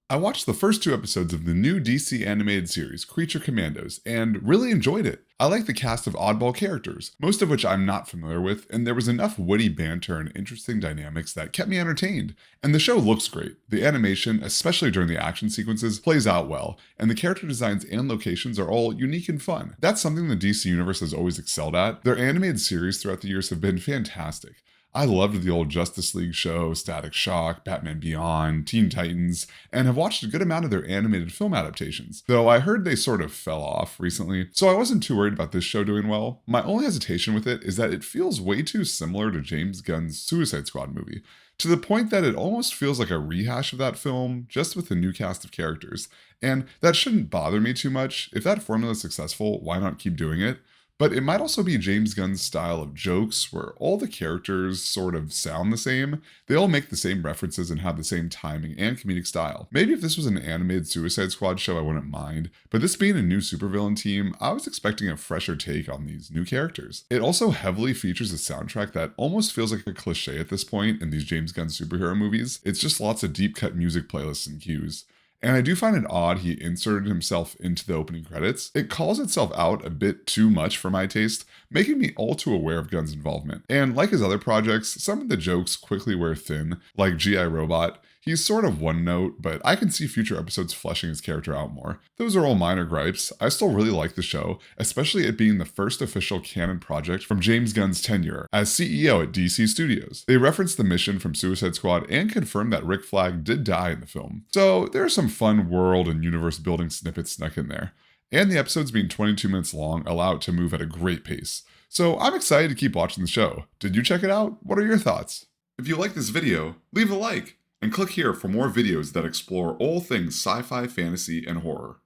I watched the first two episodes of the new DC animated series, Creature Commandos, and really enjoyed it. I like the cast of oddball characters, most of which I'm not familiar with, and there was enough witty banter and interesting dynamics that kept me entertained. And the show looks great. The animation, especially during the action sequences, plays out well, and the character designs and locations are all unique and fun. That's something the DC Universe has always excelled at. Their animated series throughout the years have been fantastic. I loved the old Justice League show, Static Shock, Batman Beyond, Teen Titans, and have watched a good amount of their animated film adaptations, though I heard they sort of fell off recently, so I wasn't too worried about this show doing well. My only hesitation with it is that it feels way too similar to James Gunn's Suicide Squad movie, to the point that it almost feels like a rehash of that film, just with a new cast of characters. And that shouldn't bother me too much. If that formula is successful, why not keep doing it? But it might also be James Gunn's style of jokes where all the characters sort of sound the same. They all make the same references and have the same timing and comedic style. Maybe if this was an animated Suicide Squad show, I wouldn't mind. But this being a new supervillain team, I was expecting a fresher take on these new characters. It also heavily features a soundtrack that almost feels like a cliche at this point in these James Gunn superhero movies. It's just lots of deep cut music playlists and cues. And I do find it odd he inserted himself into the opening credits. It calls itself out a bit too much for my taste, making me all too aware of Gunn's involvement. And like his other projects, some of the jokes quickly wear thin, like G.I. Robot. He's sort of one note, but I can see future episodes fleshing his character out more. Those are all minor gripes. I still really like the show, especially it being the first official canon project from James Gunn's tenure as CEO at DC Studios. They reference the mission from Suicide Squad and confirm that Rick Flag did die in the film. So there are some fun world and universe building snippets snuck in there. And the episodes being 22 minutes long allow it to move at a great pace. So I'm excited to keep watching the show. Did you check it out? What are your thoughts? If you like this video, leave a like. And click here for more videos that explore all things sci-fi, fantasy, and horror.